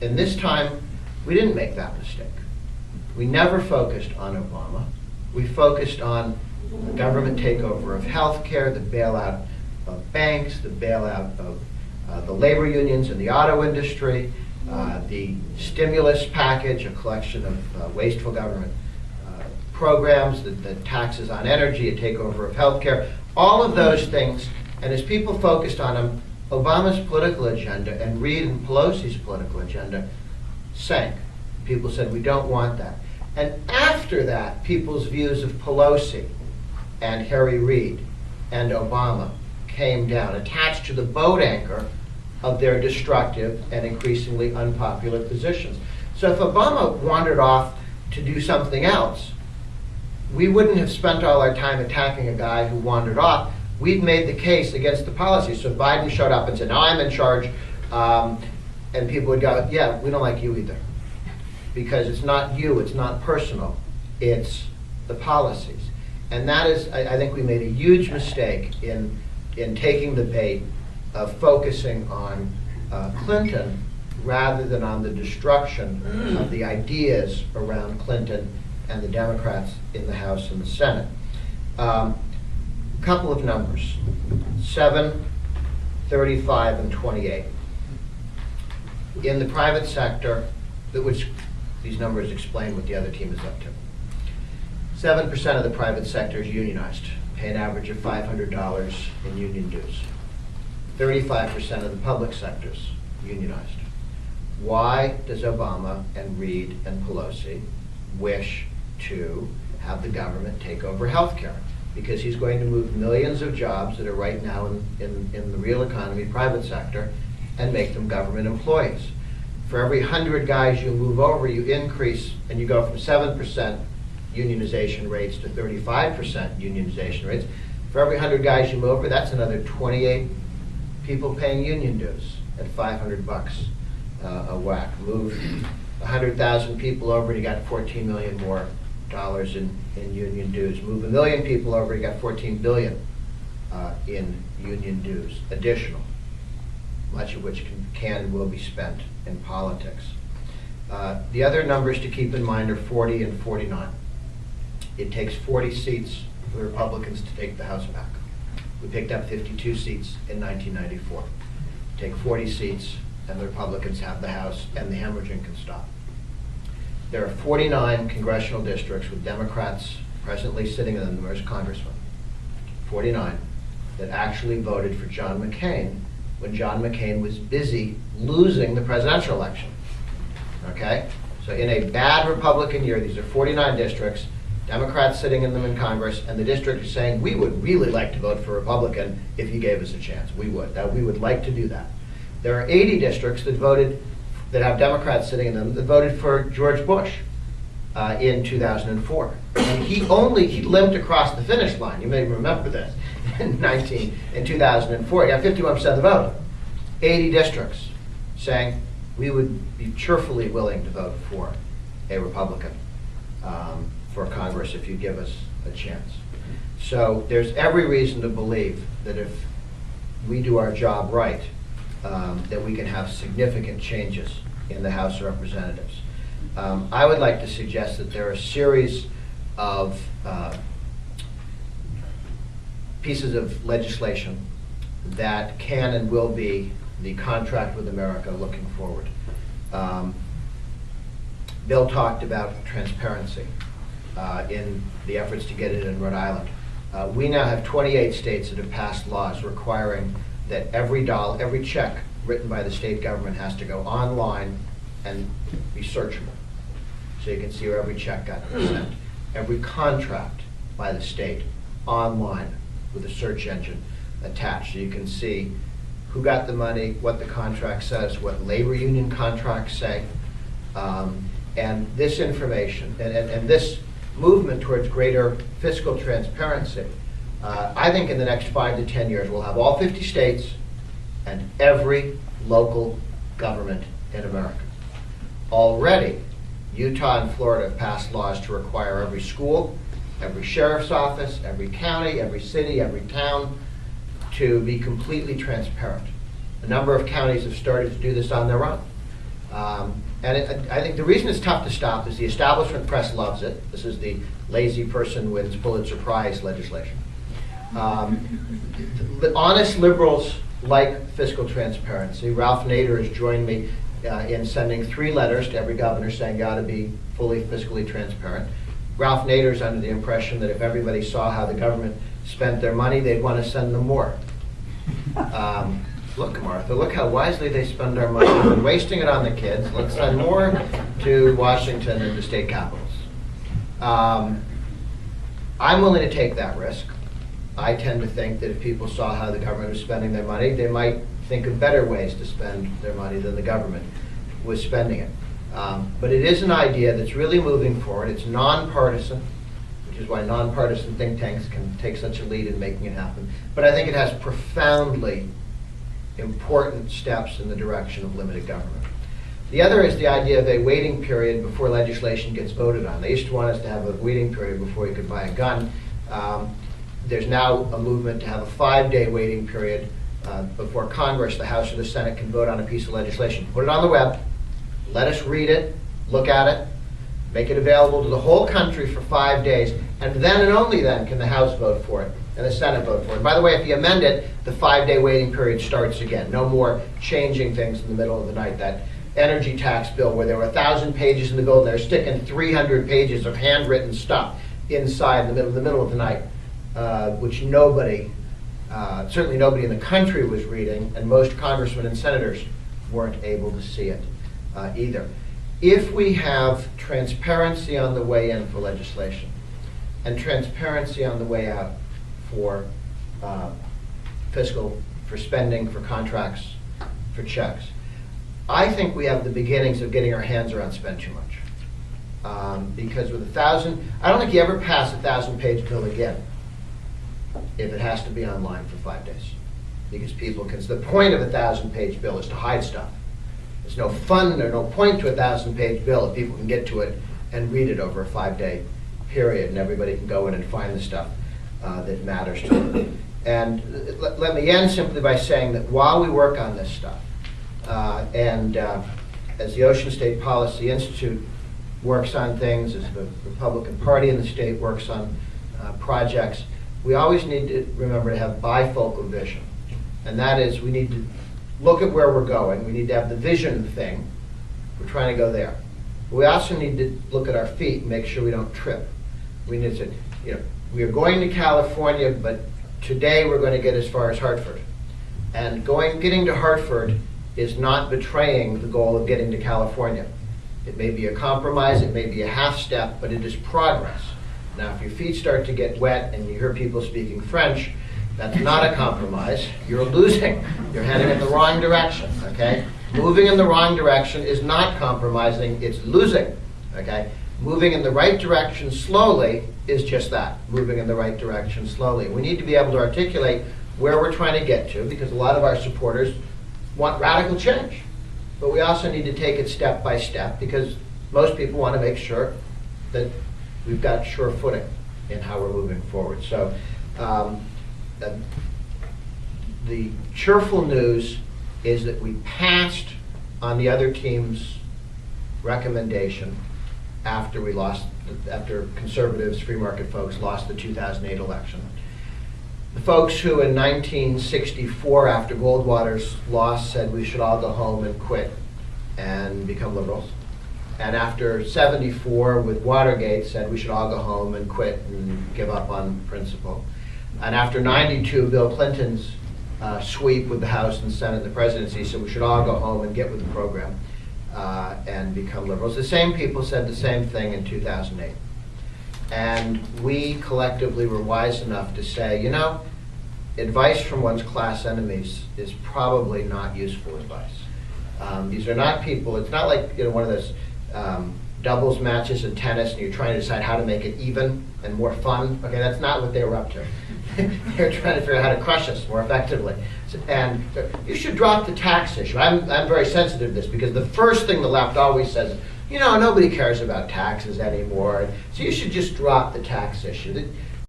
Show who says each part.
Speaker 1: And this time, we didn't make that mistake. We never focused on Obama. We focused on the government takeover of healthcare, the bailout of banks, the bailout of the labor unions in the auto industry, the stimulus package, a collection of wasteful government programs, the taxes on energy, a takeover of healthcare, all of those things. And as people focused on them, Obama's political agenda and Reid and Pelosi's political agenda sank. People said, we don't want that. And after that, people's views of Pelosi and Harry Reid and Obama came down, attached to the boat anchor of their destructive and increasingly unpopular positions. So if Obama wandered off to do something else, we wouldn't have spent all our time attacking a guy who wandered off. We'd made the case against the policy. So if Biden showed up and said, now I'm in charge, and people would go, yeah, we don't like you either. Because it's not you, it's not personal, it's the policies. And that is, I think we made a huge mistake in taking the bait of focusing on Clinton rather than on the destruction of the ideas around Clinton and the Democrats in the House and the Senate. Couple of numbers, 7, 35, and 28. In the private sector, which these numbers explain what the other team is up to. 7% of the private sector is unionized, pay an average of $500 in union dues. 35% of the public sector is unionized. Why does Obama and Reid and Pelosi wish to have the government take over healthcare? Because he's going to move millions of jobs that are right now in the real economy, private sector, and make them government employees. For every 100 guys you move over, you increase, and you go from 7% unionization rates to 35% unionization rates. For every 100 guys you move over, that's another 28 people paying union dues at $500 a whack. Move 100,000 people over, and you got $14 million more dollars in union dues. Move 1 million people over, you got $14 billion in union dues, additional, much of which can and will be spent in politics. The other numbers to keep in mind are 40 and 49. It takes 40 seats for the Republicans to take the House back. We picked up 52 seats in 1994. Take 40 seats and the Republicans have the House and the hemorrhaging can stop. There are 49 congressional districts with Democrats presently sitting in them as congressmen, 49, that actually voted for John McCain when John McCain was busy losing the presidential election. Okay? So in a bad Republican year, these are 49 districts, Democrats sitting in them in Congress, and the district is saying, we would really like to vote for Republican if he gave us a chance. We would. We would like to do that. There are 80 districts that voted, that have Democrats sitting in them, that voted for George Bush in 2004. And he limped across the finish line. You may remember this. In 2004, he got 51% of the vote. 80 districts saying, we would be cheerfully willing to vote for a Republican for Congress if you give us a chance. So there's every reason to believe that if we do our job right, that we can have significant changes in the House of Representatives. I would like to suggest that there are a series of pieces of legislation that can and will be the contract with America looking forward. Bill talked about transparency in the efforts to get it in Rhode Island. We now have 28 states that have passed laws requiring that every check written by the state government has to go online and be searchable. So you can see where every check got sent. Every contract by the state online with a search engine attached. So you can see who got the money, what the contract says, what labor union contracts say. And this information and this movement towards greater fiscal transparency, I think in the next 5 to 10 years we'll have all 50 states and every local government in America. Already, Utah and Florida have passed laws to require every school, every sheriff's office, every county, every city, every town to be completely transparent. A number of counties have started to do this on their own. I think the reason it's tough to stop is the establishment press loves it. This is the lazy person wins Pulitzer Prize legislation. The honest liberals like fiscal transparency. Ralph Nader has joined me in sending 3 letters to every governor saying you ought to be fully fiscally transparent. Ralph Nader's under the impression that if everybody saw how the government spent their money, they'd want to send them more. Look, Martha, look how wisely they spend our money. We're wasting it on the kids. Let's send more to Washington and the state capitals. I'm willing to take that risk. I tend to think that if people saw how the government was spending their money, they might think of better ways to spend their money than the government was spending it. But it is an idea that's really moving forward. It's nonpartisan, which is why nonpartisan think tanks can take such a lead in making it happen. But I think it has profoundly important steps in the direction of limited government. The other is the idea of a waiting period before legislation gets voted on. They used to want us to have a waiting period before you could buy a gun. There's now a movement to have a 5-day waiting period before Congress, the House or the Senate, can vote on a piece of legislation. Put it on the web, let us read it, look at it, make it available to the whole country for 5 days, and then and only then can the House vote for it and the Senate vote for it. By the way, if you amend it, the 5-day waiting period starts again. No more changing things in the middle of the night. That energy tax bill where there were 1,000 pages in the bill, they're sticking 300 pages of handwritten stuff inside in the middle of the night, which nobody, certainly nobody in the country was reading, and most congressmen and senators weren't able to see it either. If we have transparency on the way in for legislation and transparency on the way out for fiscal, for spending, for contracts, for checks, I think we have the beginnings of getting our hands around spend too much. Because with 1,000, I don't think you ever pass a 1,000-page bill again if it has to be online for 5 days. Because people can, the point of a 1,000-page bill is to hide stuff. There's no fun or no point to a 1,000-page bill if people can get to it and read it over a 5-day period, and everybody can go in and find the stuff that matters to them. And let me end simply by saying that while we work on this stuff, as the Ocean State Policy Institute works on things, as the Republican Party in the state works on projects, we always need to remember to have bifocal vision. And that is, we need to look at where we're going. We need to have the vision thing. We're trying to go there. But we also need to look at our feet and make sure we don't trip. We need to, we are going to California, but today we're going to get as far as Hartford. And getting to Hartford is not betraying the goal of getting to California. It may be a compromise, it may be a half step, but it is progress. Now, if your feet start to get wet and you hear people speaking French, that's not a compromise. You're losing. You're heading in the wrong direction, okay? Moving in the wrong direction is not compromising, it's losing, okay? Moving in the right direction slowly is just that, moving in the right direction slowly. We need to be able to articulate where we're trying to get to, because a lot of our supporters want radical change. But we also need to take it step by step, because most people want to make sure that we've got sure footing in how we're moving forward. So the cheerful news is that we passed on the other team's recommendation after conservatives, free market folks, lost the 2008 election. The folks who in 1964, after Goldwater's loss, said we should all go home and quit and become liberals. And after 74, with Watergate, said we should all go home and quit and give up on principle. And after 92, Bill Clinton's sweep with the House and Senate and the presidency said we should all go home and get with the program and become liberals. The same people said the same thing in 2008. And we collectively were wise enough to say, advice from one's class enemies is probably not useful advice. These are not people, it's not like one of those doubles matches in tennis and you're trying to decide how to make it even and more fun. Okay, that's not what they were up to. They're trying to figure out how to crush us more effectively. And you should drop the tax issue. I'm very sensitive to this, because the first thing the left always says is, nobody cares about taxes anymore, so you should just drop the tax issue.